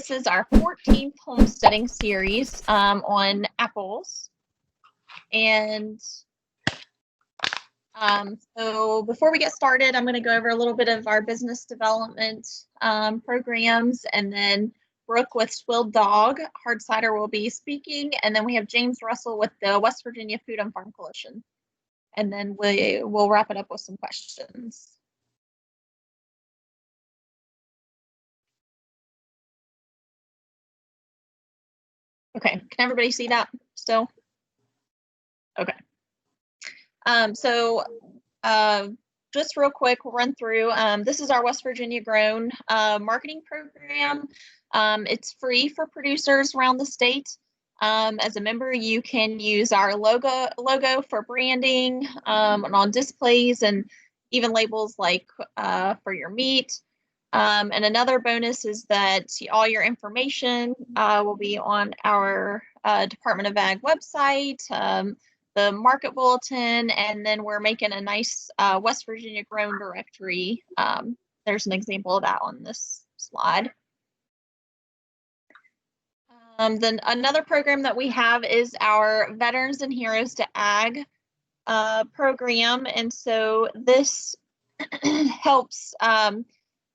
This is our 14th homesteading series on apples. And so before we get started, I'm going to go over a little bit of our business development programs, and then Brooke with Swilled Dog Hard Cider will be speaking, and then we have James Russell with the West Virginia Food and Farm Coalition. And then we'll wrap it up with some questions. Okay, can everybody see that still? Okay. Just real quick, we'll run through. This is our West Virginia grown marketing program. It's free for producers around the state. As a member, you can use our logo for branding and on displays, and even labels like for your meat. And another bonus is that all your information will be on our Department of Ag website, the market bulletin, and then we're making a nice West Virginia grown directory. There's an example of that on this slide. Then another program that we have is our Veterans and Heroes to Ag program. And so this helps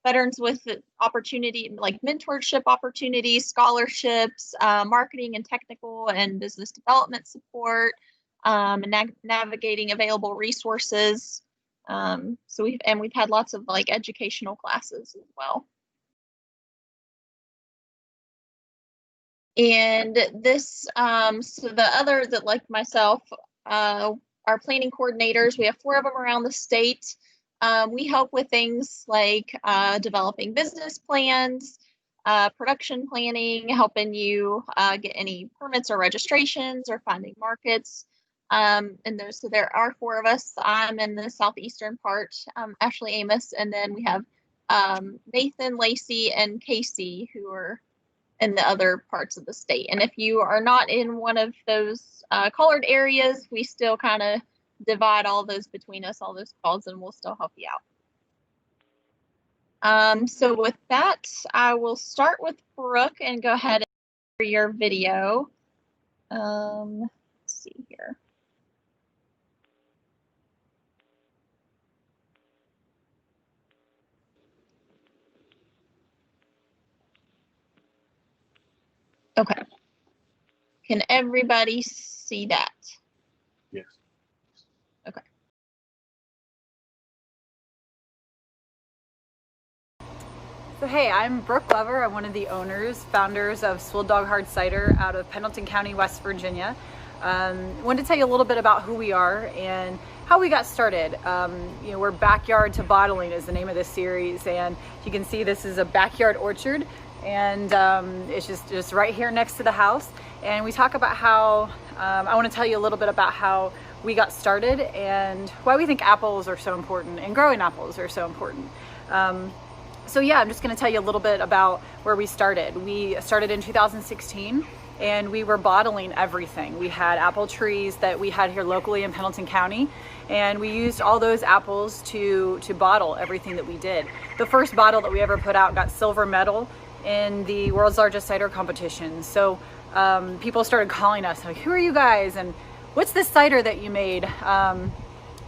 veterans with opportunity like mentorship opportunities, scholarships, marketing and technical and business development support, and navigating available resources. So we've had lots of like educational classes as well. And this, so the other that like myself, our planning coordinators, we have 4 of them around the state. We help with things like developing business plans, production planning, helping you get any permits or registrations or finding markets. And so there are 4 of us. I'm in the southeastern part, Ashley, Amos, and then we have Nathan, Lacey, and Kacey who are in the other parts of the state. And if you are not in one of those colored areas, we still kind of divide all those between us, all those calls, and we'll still help you out. So with that, I will start with Brooke and go ahead and for your video. Let's see here. Okay. Can everybody see that? Yes. Okay. So hey, I'm Brooke Glover. I'm one of the founders of Swilled Dog Hard Cider out of Pendleton County, West Virginia. Wanted to tell you a little bit about who we are and how we got started. You know, we're Backyard to Bottling is the name of this series, and you can see this is a backyard orchard, and it's just right here next to the house. And we talk about how I want to tell you a little bit about how we got started and why we think apples are so important and growing apples are so important. So yeah, I'm just going to tell you a little bit about where we started. We started in 2016 and we were bottling everything. We had apple trees that we had here locally in Pendleton County, and we used all those apples to bottle everything that we did. The first bottle that we ever put out got silver medal in the world's largest cider competition. So people started calling us like, who are you guys? And what's this cider that you made?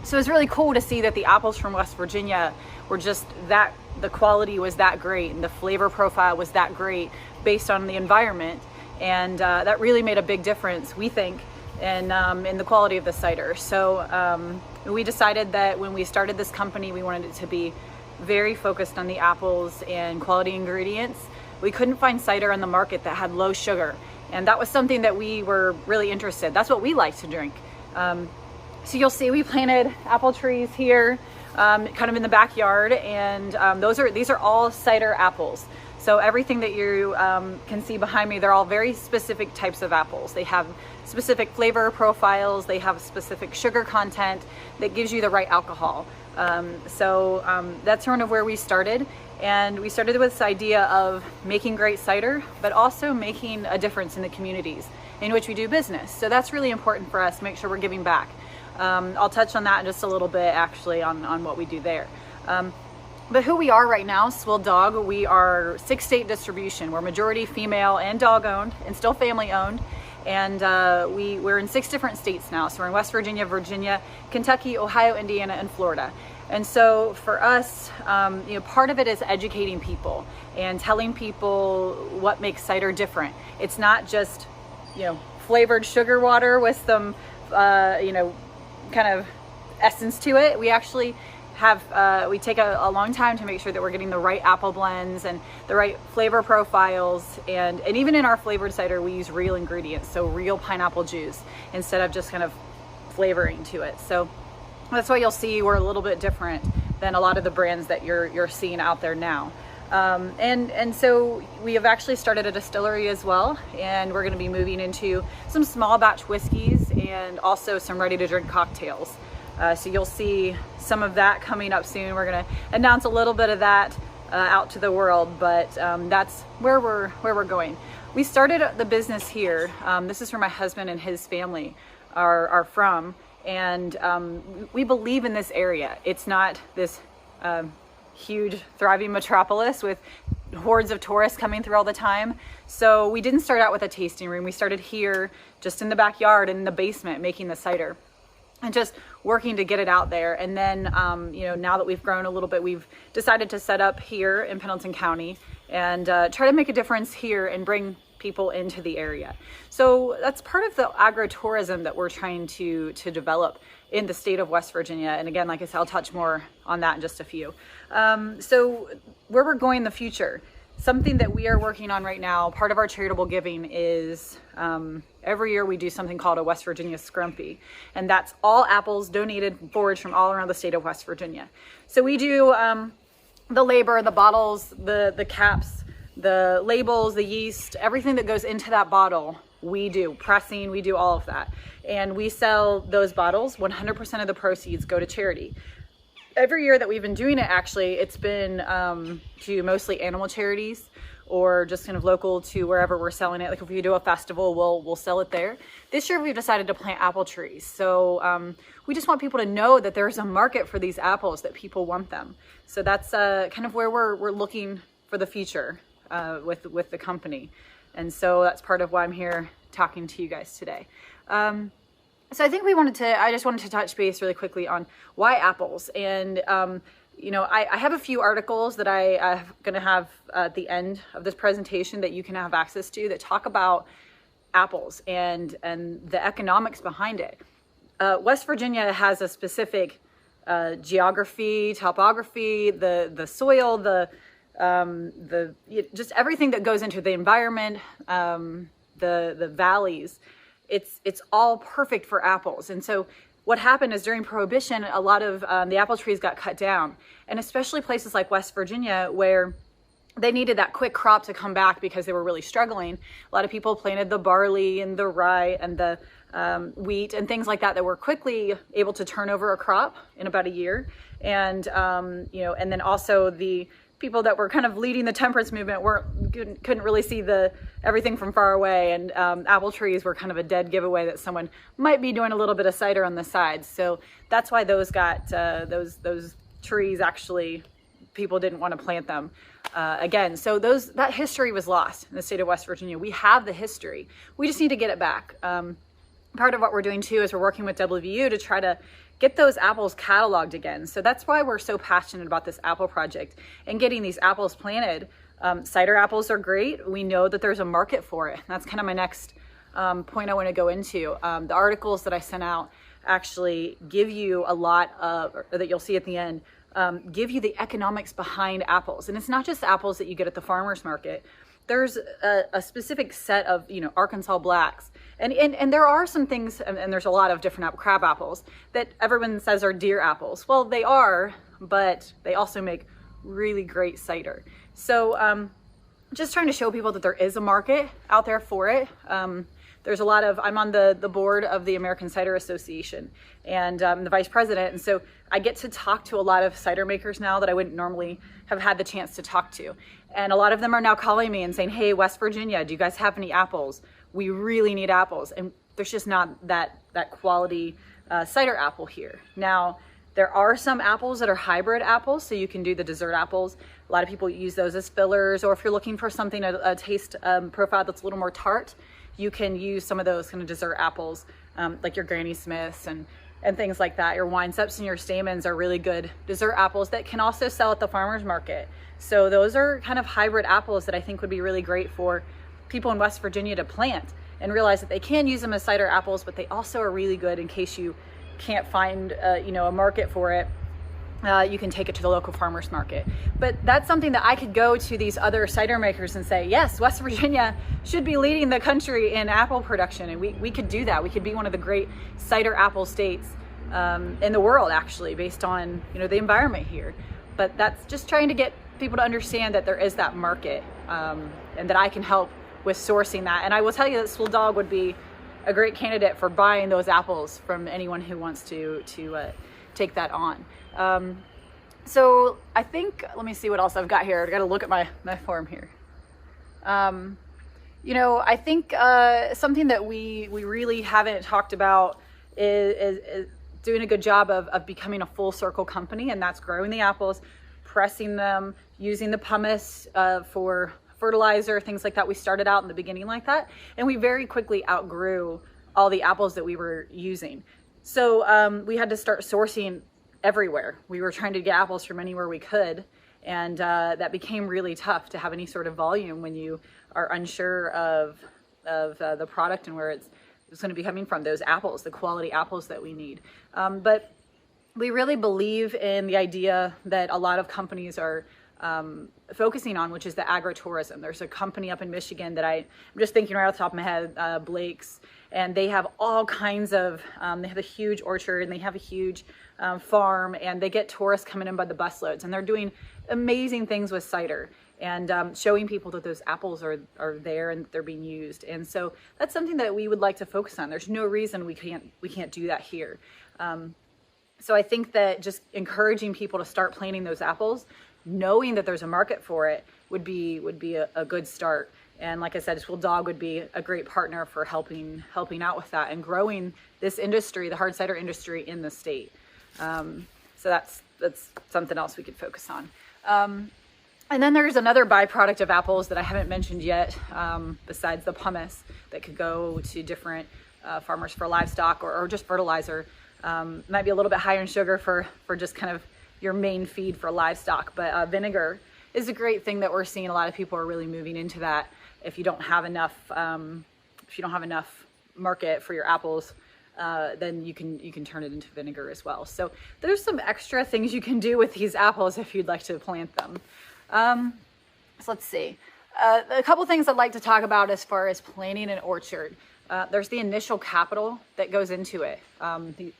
So it's really cool to see that the apples from West Virginia were just that, the quality was that great and the flavor profile was that great based on the environment. And that really made a big difference, we think, in the quality of the cider. So we decided that when we started this company, we wanted it to be very focused on the apples and quality ingredients. We couldn't find cider on the market that had low sugar. And that was something that we were really interested. That's what we like to drink. So you'll see we planted apple trees here, kind of in the backyard, and these are all cider apples. So everything that you can see behind me, they're all very specific types of apples. They have specific flavor profiles, they have specific sugar content that gives you the right alcohol. That's sort of where we started. And we started with this idea of making great cider, but also making a difference in the communities in which we do business. So that's really important for us, make sure we're giving back. I'll touch on that in just a little bit, actually, on what we do there. But who we are right now, Swilled Dog, we are 6-state distribution. We're majority female and dog owned and still family owned. And we're in 6 different states now. So we're in West Virginia, Virginia, Kentucky, Ohio, Indiana, and Florida. And so for us, part of it is educating people and telling people what makes cider different. It's not just, flavored sugar water with some, kind of essence to it. We actually we take a long time to make sure that we're getting the right apple blends and the right flavor profiles. And even in our flavored cider, we use real ingredients. So real pineapple juice instead of just kind of flavoring to it. So that's why you'll see we're a little bit different than a lot of the brands that you're seeing out there now. And so we have actually started a distillery as well, and we're going to be moving into some small batch whiskeys and also some ready to drink cocktails. So you'll see some of that coming up soon. We're going to announce a little bit of that out to the world, but that's where we're going. We started the business here. This is where my husband and his family are from, and we believe in this area. It's not this huge thriving metropolis with hordes of tourists coming through all the time. So we didn't start out with a tasting room. We started here just in the backyard in the basement making the cider and just working to get it out there. And then, now that we've grown a little bit, we've decided to set up here in Pendleton County and try to make a difference here and bring people into the area. So that's part of the agritourism that we're trying to develop in the state of West Virginia. And again, like I said, I'll touch more on that in just a few. So where we're going in the future, something that we are working on right now, part of our charitable giving is every year we do something called a West Virginia Scrumpy, and that's all apples donated forage from all around the state of West Virginia. So we do the labor, the bottles, the caps, the labels, the yeast, everything that goes into that bottle, we do pressing, we do all of that. And we sell those bottles, 100% of the proceeds go to charity. Every year that we've been doing it, actually, it's been to mostly animal charities or just kind of local to wherever we're selling it. Like if we do a festival, we'll sell it there. This year we've decided to plant apple trees. So we just want people to know that there's a market for these apples, that people want them. So that's kind of where we're looking for the future with the company. And so that's part of why I'm here talking to you guys today. So I think I just wanted to touch base really quickly on why apples. And, I have a few articles that I'm going to have at the end of this presentation that you can have access to that talk about apples and the economics behind it. West Virginia has a specific geography, topography, the soil, just everything that goes into the environment, the valleys. It's all perfect for apples. And so what happened is during Prohibition, a lot of the apple trees got cut down, and especially places like West Virginia where they needed that quick crop to come back because they were really struggling. A lot of people planted the barley and the rye and the wheat and things like that were quickly able to turn over a crop in about a year. And, and then also the people that were kind of leading the temperance movement couldn't really see everything from far away, and apple trees were kind of a dead giveaway that someone might be doing a little bit of cider on the side. So that's why those got those trees, actually people didn't want to plant them again. So that history was lost in the state of West Virginia. We have the history, we just need to get it back. Part of what we're doing too is we're working with WVU to try to get those apples cataloged again. So that's why we're so passionate about this apple project and getting these apples planted. Cider apples are great. We know that there's a market for it. That's kind of my next point I want to go into. The articles that I sent out actually give you a lot of, or that you'll see at the end, give you the economics behind apples. And it's not just apples that you get at the farmer's market. There's a specific set of, Arkansas blacks. And there are some things, and there's a lot of different crab apples that everyone says are deer apples. Well, they are, but they also make really great cider. So just trying to show people that there is a market out there for it. There's a lot of, I'm on the board of the American Cider Association, and I'm the vice president. And so I get to talk to a lot of cider makers now that I wouldn't normally have had the chance to talk to. And a lot of them are now calling me and saying, hey, West Virginia, do you guys have any apples? We really need apples. And there's just not that quality cider apple here. Now, There are some apples that are hybrid apples, so you can do the dessert apples. A lot of people use those as fillers, or if you're looking for something, a taste profile that's a little more tart, you can use some of those kind of dessert apples, like your Granny Smiths and things like that. Your Winesteps and your Stamens are really good dessert apples that can also sell at the farmer's market. So those are kind of hybrid apples that I think would be really great for people in West Virginia to plant and realize that they can use them as cider apples, but they also are really good in case you can't find a market for it. You can take it to the local farmer's market. But that's something that I could go to these other cider makers and say, yes, West Virginia should be leading the country in apple production, and we could do that. We could be one of the great cider apple states in the world, actually, based on the environment here. But that's just trying to get people to understand that there is that market, and that I can help with sourcing that. And I will tell you that Swilled Dog would be a great candidate for buying those apples from anyone who wants to take that on. So I think, let me see what else I've got here. I got to look at my form here. I think something that we really haven't talked about is doing a good job of becoming a full circle company, and that's growing the apples, pressing them, using the pumice for fertilizer, things like that. We started out in the beginning like that, and we very quickly outgrew all the apples that we were using. So we had to start sourcing everywhere. We were trying to get apples from anywhere we could, and that became really tough to have any sort of volume when you are unsure of the product and where it's going to be coming from, those apples, the quality apples that we need. But we really believe in the idea that a lot of companies are focusing on, which is the agritourism. There's a company up in Michigan that I'm just thinking right off the top of my head, Blake's, and they have all kinds of, they have a huge orchard, and they have a huge farm, and they get tourists coming in by the busloads, and they're doing amazing things with cider and showing people that those apples are there and they're being used. And so that's something that we would like to focus on. There's no reason we can't do that here. So I think that just encouraging people to start planting those apples, knowing that there's a market for it, would be a good start. And like I said, Swilled Dog would be a great partner for helping out with that and growing this industry, the hard cider industry in the state. So that's something else we could focus on. And then there's another byproduct of apples that I haven't mentioned yet, besides the pumice, that could go to different farmers for livestock or just fertilizer. Might be a little bit higher in sugar for just kind of your main feed for livestock, but vinegar is a great thing that we're seeing. A lot of people are really moving into that. If you don't have enough market for your apples, then you can turn it into vinegar as well. So there's some extra things you can do with these apples if you'd like to plant them. So let's see. A couple things I'd like to talk about as far as planting an orchard. There's the initial capital that goes into it.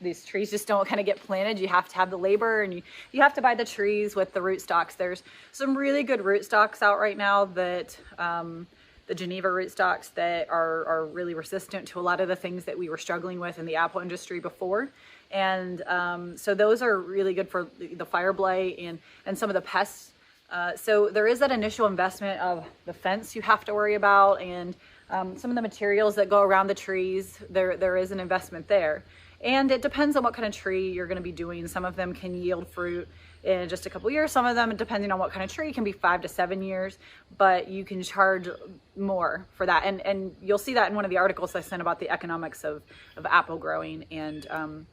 These trees just don't kind of get planted. You have to have the labor, and you have to buy the trees with the rootstocks. There's some really good rootstocks out right now that the Geneva rootstocks that are really resistant to a lot of the things that we were struggling with in the apple industry before. And so those are really good for the fire blight and some of the pests. So there is that initial investment of the fence you have to worry about, and some of the materials that go around the trees. There is an investment there. And it depends on what kind of tree you're going to be doing. Some of them can yield fruit in just a couple years. Some of them, depending on what kind of tree, can be 5 to 7 years, but you can charge more for that. And you'll see that in one of the articles I sent about the economics of apple growing and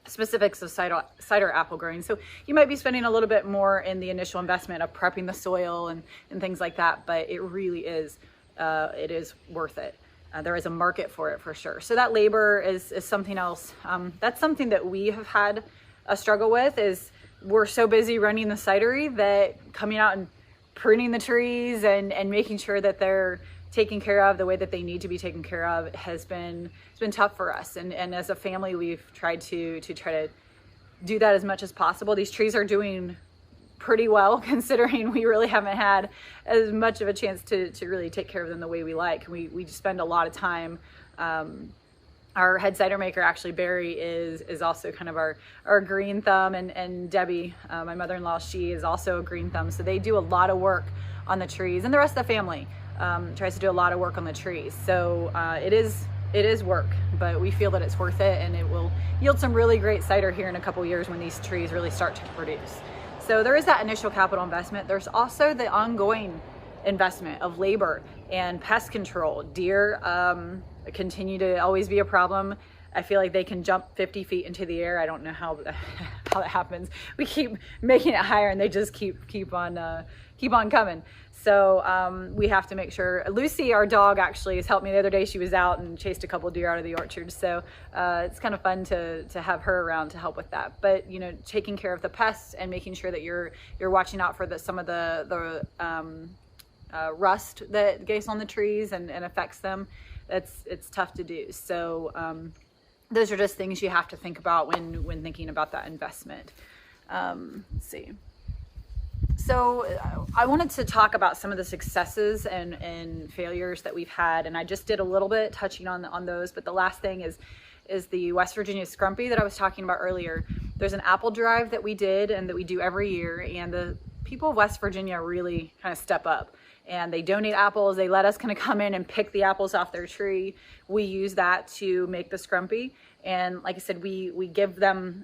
specifics of cider apple growing. So you might be spending a little bit more in the initial investment of prepping the soil and things like that, but it really is, it is worth it. There is a market for it for sure. So that labor is something else. That's something that we have had a struggle with, is we're so busy running the cidery that coming out and pruning the trees and making sure that they're taken care of the way that they need to be taken care of it's been tough for us. And as a family, we've tried to do that as much as possible. These trees are doing pretty well, considering we really haven't had as much of a chance to really take care of them the way we like. We just spend a lot of time. Our head cider maker, actually, Barry, is also kind of our green thumb, and Debbie, my mother-in-law, she is also a green thumb. So they do a lot of work on the trees, and the rest of the family tries to do a lot of work on the trees. So it is it is work, but we feel that it's worth it, and it will yield some really great cider here in a couple years when these trees really start to produce. So there is that initial capital investment. There's also the ongoing investment of labor and pest control. Deer continue to always be a problem. I feel like they can jump 50 feet into the air. I don't know how that happens. We keep making it higher and they just keep on coming. So we have to make sure. Lucy, our dog, actually has helped me the other day. She was out and chased a couple deer out of the orchard. So it's kind of fun to have her around to help with that. But you know, taking care of the pests and making sure that you're watching out for some of the rust that gets on the trees and affects them. It's tough to do. So those are just things you have to think about when thinking about that investment. Let's see. So I wanted to talk about some of the successes and failures that we've had, and I just did a little bit touching on those. But the last thing is the West Virginia Scrumpy that I was talking about earlier. There's an apple drive that we did and that we do every year, and the people of West Virginia really kind of step up. And they donate apples. They let us kind of come in and pick the apples off their tree. We use that to make the scrumpy. And like I said, we give them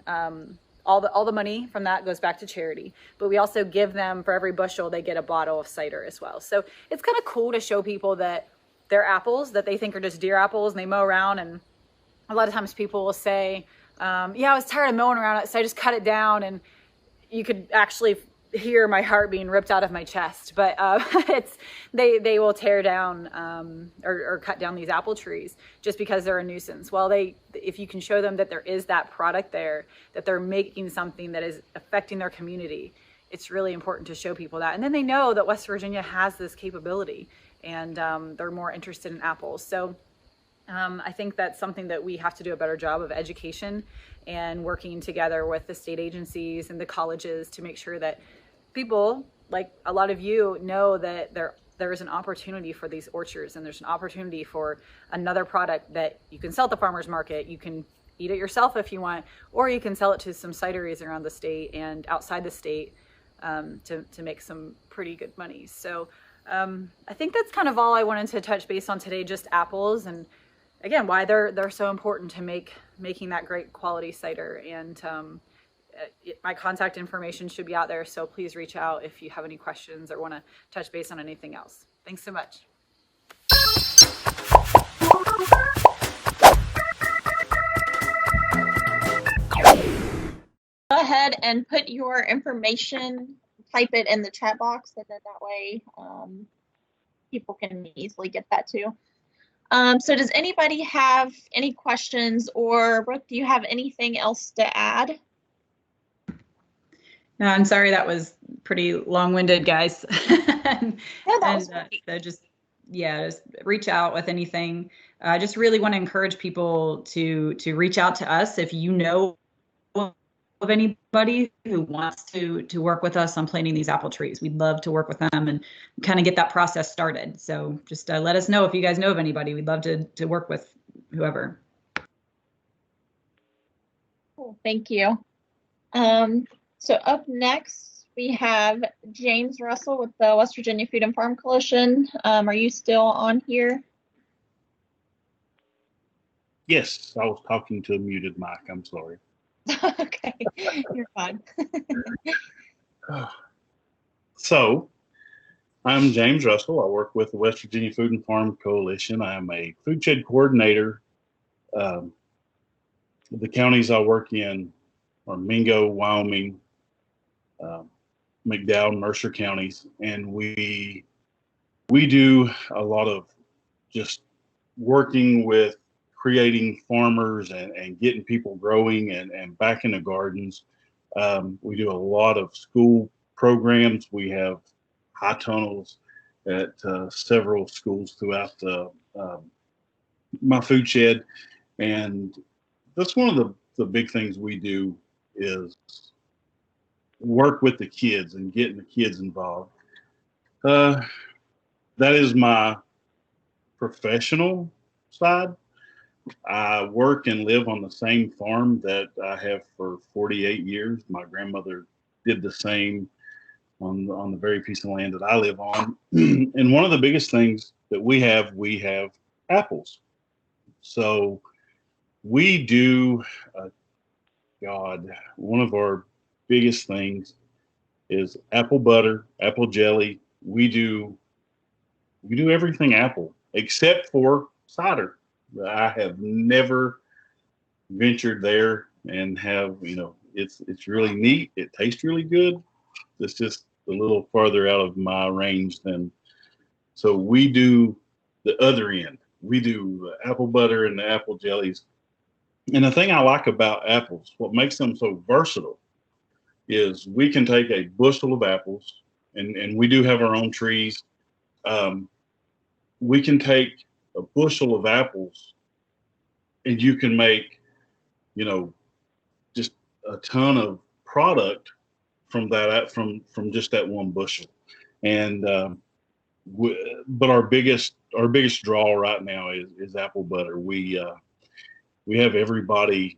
all the money from that goes back to charity. But we also give them, for every bushel, they get a bottle of cider as well. So it's kind of cool to show people that their apples that they think are just deer apples, and they mow around. And a lot of times people will say, yeah, I was tired of mowing around it, so I just cut it down. And you could actually hear my heart being ripped out of my chest. But they will tear down or cut down these apple trees just because they're a nuisance. Well, if you can show them that there is that product there, that they're making something that is affecting their community, it's really important to show people that. And then they know that West Virginia has this capability, and they're more interested in apples. So I think that's something that we have to do a better job of education and working together with the state agencies and the colleges to make sure that people, like a lot of you, know that there is an opportunity for these orchards, and there's an opportunity for another product that you can sell at the farmer's market. You can eat it yourself if you want, or you can sell it to some cideries around the state and outside the state to make some pretty good money. So I think that's kind of all I wanted to touch base on today, just apples, and again, why they're so important to making that great quality cider. And my contact information should be out there, so please reach out if you have any questions or want to touch base on anything else. Thanks so much. Go ahead and put your information, type it in the chat box, and then that way people can easily get that too. So does anybody have any questions, or Brooke, do you have anything else to add? No, I'm sorry, that was pretty long-winded, guys. So just reach out with anything. I just really want to encourage people to reach out to us if you know of anybody who wants to work with us on planting these apple trees. We'd love to work with them and kind of get that process started. So just let us know if you guys know of anybody. We'd love to work with whoever. Cool, thank you. So up next, we have James Russell with the West Virginia Food and Farm Coalition. Are you still on here? Yes, I was talking to a muted mic. I'm sorry. Okay, you're fine. So, I'm James Russell. I work with the West Virginia Food and Farm Coalition. I am a food shed coordinator. The counties I work in are Mingo, Wyoming, McDowell, Mercer counties, and we do a lot of just working with creating farmers and getting people growing and back in the gardens. We do a lot of school programs. We have high tunnels at several schools throughout my food shed, and that's one of the big things we do is work with the kids and getting the kids involved. That is my professional side. I work and live on the same farm that I have for 48 years. My grandmother did the same on the very piece of land that I live on. And one of the biggest things that we have apples. So we do, one of our biggest things is apple butter, apple jelly. We do everything apple except for cider. I have never ventured there and have, it's really neat. It tastes really good. It's just a little farther out of my range so we do the other end. We do the apple butter and the apple jellies. And the thing I like about apples, what makes them so versatile, is we can take a bushel of apples, and we do have our own trees. We can take a bushel of apples and you can make, just a ton of product from just that one bushel. And but our biggest draw right now is apple butter. We have everybody.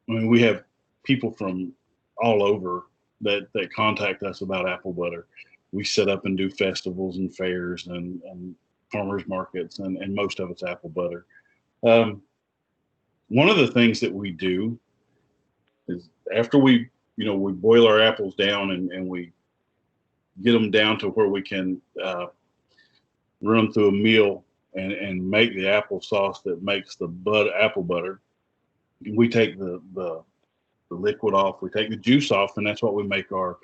I mean, we have people from all over that contact us about apple butter. We set up and do festivals and fairs and farmers markets, and most of it's apple butter. One of the things that we do is after we boil our apples down and we get them down to where we can run them through a mill and make the applesauce that makes the apple butter. We take the liquid off, we take the juice off, and that's what we make our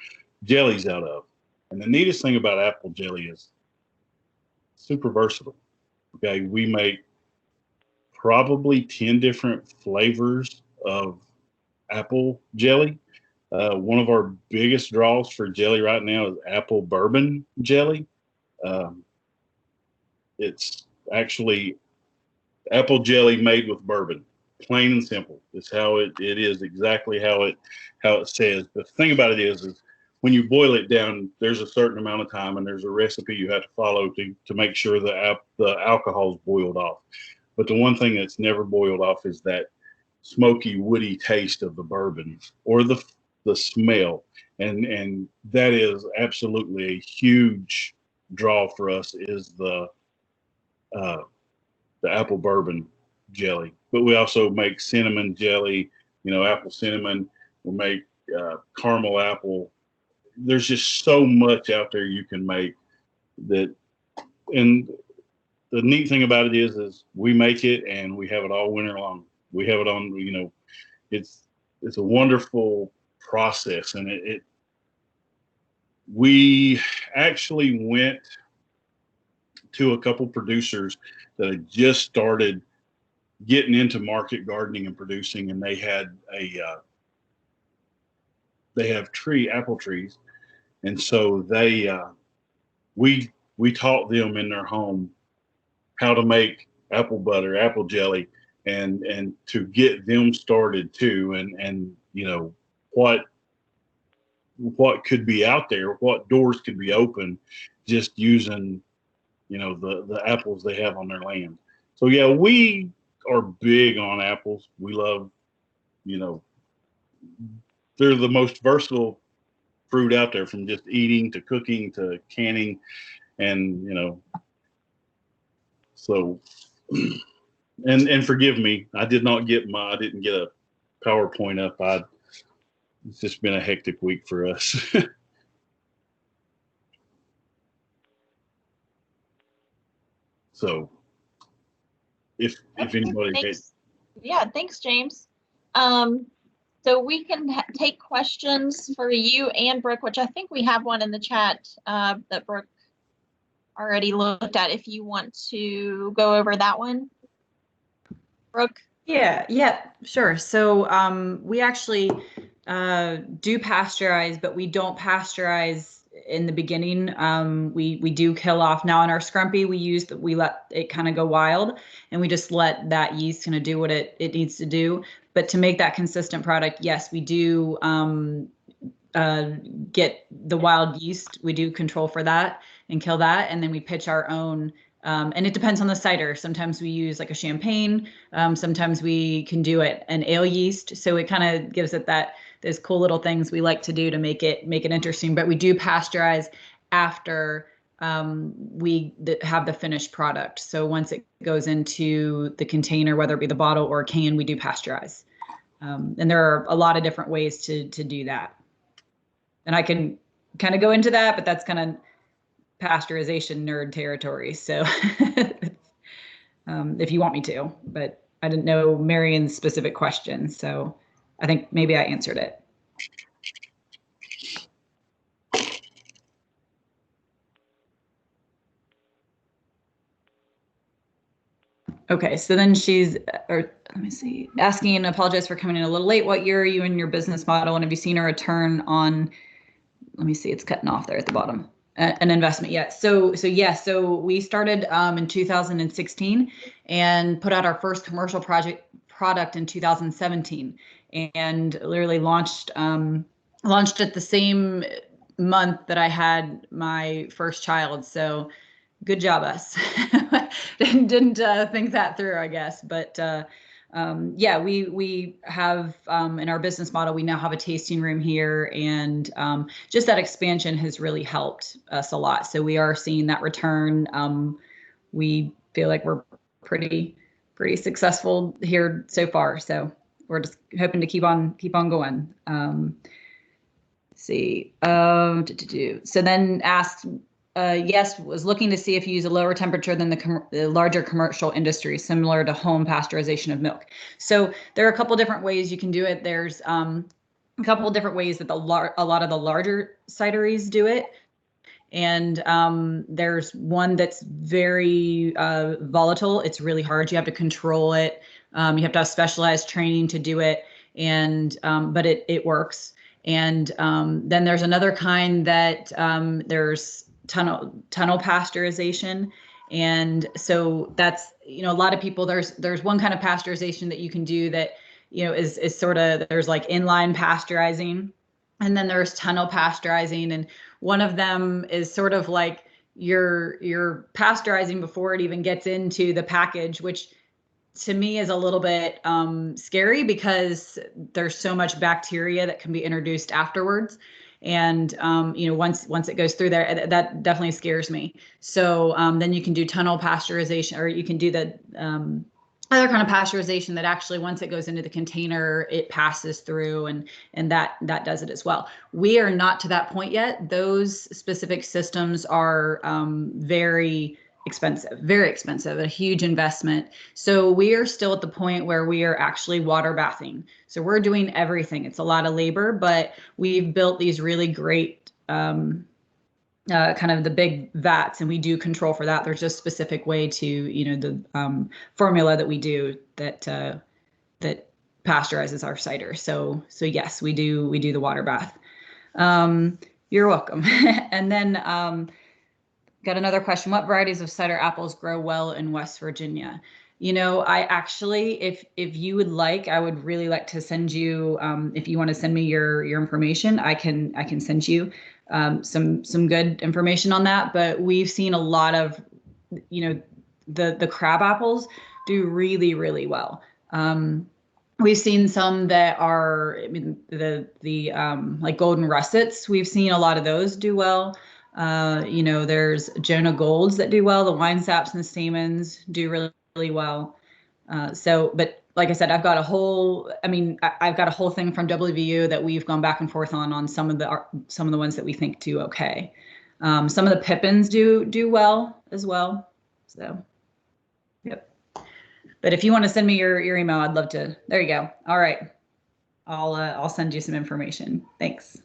jellies out of. And the neatest thing about apple jelly is super versatile. Okay, we make probably 10 different flavors of apple jelly. One of our biggest draws for jelly right now is apple bourbon jelly. It's actually apple jelly made with bourbon, plain and simple. It's how it is, exactly how it says. The thing about it is when you boil it down, there's a certain amount of time and there's a recipe you have to follow to make sure the alcohol's boiled off. But the one thing that's never boiled off is that smoky, woody taste of the bourbon or the smell. And that is absolutely a huge draw for us, is the apple bourbon jelly. But we also make cinnamon jelly, apple cinnamon. We make caramel apple. There's just so much out there you can make that. And the neat thing about it is we make it and we have it all winter long. We have it on, it's a wonderful process. And we actually went to a couple producers that had just started getting into market gardening and producing, and they have apple trees. And so we taught them in their home how to make apple butter, apple jelly, and to get them started too, and what could be out there, what doors could be open just using the apples they have on their land. So yeah, we are big on apples. We love, they're the most versatile fruit out there, from just eating to cooking to canning, and so and forgive me, I didn't get a PowerPoint up. It's just been a hectic week for us. So if anybody thanks James. So we can take questions for you and Brooke, which I think we have one in the chat that Brooke already looked at, if you want to go over that one, Brooke. Yeah, sure. So we actually do pasteurize, but we don't pasteurize in the beginning. We do kill off. Now in our scrumpy, we let it kind of go wild, and we just let that yeast kind of do what it needs to do. But to make that consistent product, yes, we do get the wild yeast. We do control for that and kill that, and then we pitch our own. And it depends on the cider. Sometimes we use like a champagne. Sometimes we can do an ale yeast. So it kind of gives it those cool little things we like to do to make it interesting. But we do pasteurize after have the finished product. So once it goes into the container, whether it be the bottle or can, we do pasteurize. And there are a lot of different ways to do that. And I can kind of go into that, but that's kind of pasteurization nerd territory. So if you want me to, but I didn't know Marion's specific question. So I think maybe I answered it. Okay, so then she's, or let me see, asking, and apologize for coming in a little late. What year are you in your business model? And have you seen a return on, let me see, it's cutting off there at the bottom, an investment yet? So yes, so we started in 2016 and put out our first commercial product in 2017, and literally launched at the same month that I had my first child. So good job, us. didn't think that through, I guess. But yeah, we have in our business model, we now have a tasting room here, and just that expansion has really helped us a lot. So we are seeing that return. We feel like we're pretty successful here so far. So we're just hoping to keep on going. See. So then asked. Yes, was looking to see if you use a lower temperature than the larger commercial industry, similar to home pasteurization of milk. So there are a couple different ways you can do it. There's a couple of different ways that a lot of the larger cideries do it. And there's one that's very volatile. It's really hard. You have to control it. You have to have specialized training to do it. And but it works. And then there's another kind that there's tunnel pasteurization. And so that's, a lot of people, there's one kind of pasteurization that you can do that, is sort of, there's like inline pasteurizing, and then there's tunnel pasteurizing. And one of them is sort of like you're pasteurizing before it even gets into the package, which to me is a little bit scary, because there's so much bacteria that can be introduced afterwards. And, once it goes through there, that definitely scares me. So then you can do tunnel pasteurization, or you can do the other kind of pasteurization that actually, once it goes into the container, it passes through, and that does it as well. We are not to that point yet. Those specific systems are very expensive, a huge investment. So we are still at the point where we are actually water bathing. So we're doing everything. It's a lot of labor, but we've built these really great kind of the big vats, and we do control for that. There's just a specific way to, the formula that we do that pasteurizes our cider. So yes, we do the water bath. You're welcome. And then got another question. What varieties of cider apples grow well in West Virginia? I actually, if you would like, I would really like to send you, if you want to send me your information, I can send you some good information on that. But we've seen a lot of, the crab apples do really, really well. We've seen some that are, the like golden russets. We've seen a lot of those do well. There's Jonah Golds that do well. The wine saps and the stamens do really, really well. But like I said, I've got a whole thing from WVU that we've gone back and forth on some of the ones that we think do okay. Some of the Pippins do well as well. So, yep. But if you want to send me your email, I'd love to. There you go. All right. I'll send you some information. Thanks.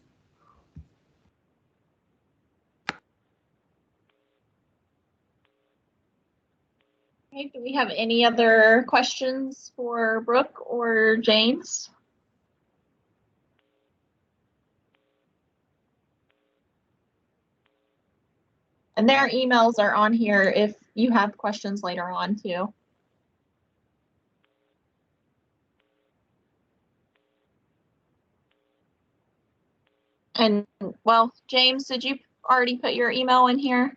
Okay, do we have any other questions for Brooke or James? And their emails are on here if you have questions later on too. And well, James, did you already put your email in here?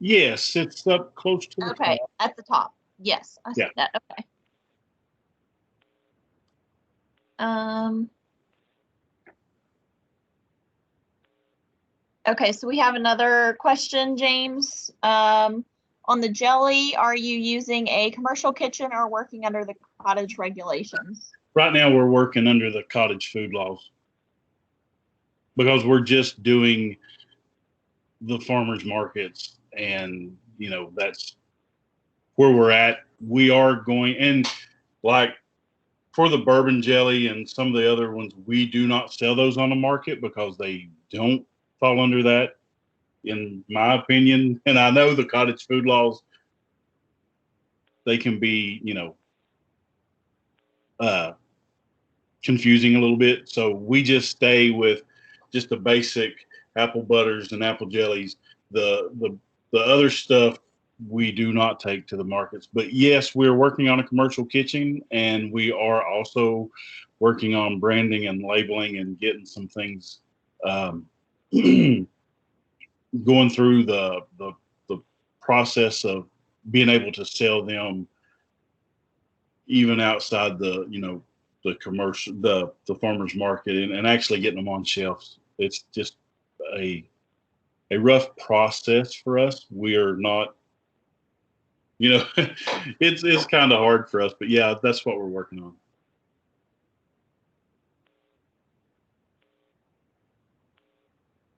Yes, it's up close to the Okay, top. at the top. Yes, I see that. Okay. Okay, so we have another question, James. On the jelly, are you using a commercial kitchen or working under the cottage regulations? Right now, we're working under the cottage food laws because we're just doing the farmers markets, and that's where we're at. We are going, and like for the bourbon jelly and some of the other ones, we do not sell those on the market because they don't fall under that, in my opinion. And I know the cottage food laws, they can be, confusing a little bit. So we just stay with just the basic apple butters and apple jellies. The other stuff we do not take to the markets. But yes, we're working on a commercial kitchen, and we are also working on branding and labeling and getting some things going through the process of being able to sell them even outside the the commercial, the farmers market, and actually getting them on shelves. It's just a rough process for us. We are not, it's kind of hard for us, but yeah, that's what we're working on.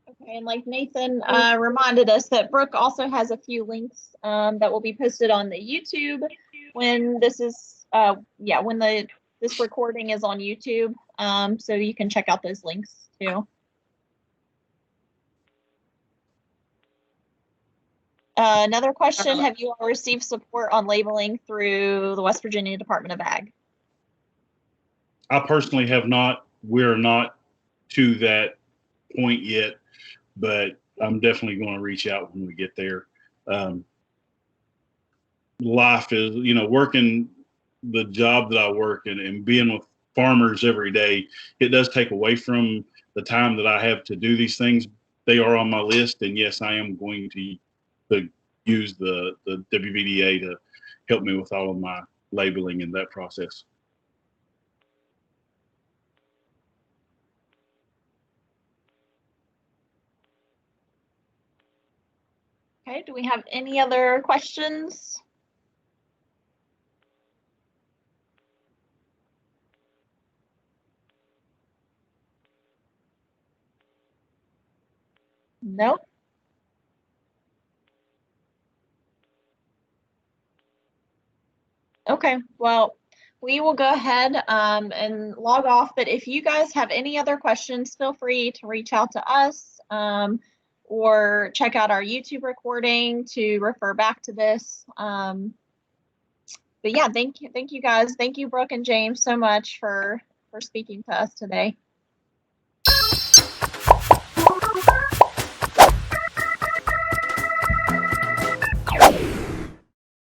Okay, and like Nathan reminded us that Brooke also has a few links that will be posted on the YouTube when this is, when this recording is on YouTube. So you can check out those links too. Another question, have you all received support on labeling through the West Virginia Department of Ag? I personally have not. We're not to that point yet, but I'm definitely going to reach out when we get there. Life is, working the job that I work and being with farmers every day, it does take away from the time that I have to do these things. They are on my list, and yes, I am going to use the WVDA to help me with all of my labeling in that process. Okay, do we have any other questions? Nope. Okay, well, we will go ahead and log off, but if you guys have any other questions, feel free to reach out to us or check out our YouTube recording to refer back to this. But yeah, thank you guys. Thank you, Brooke and James, so much for speaking to us today.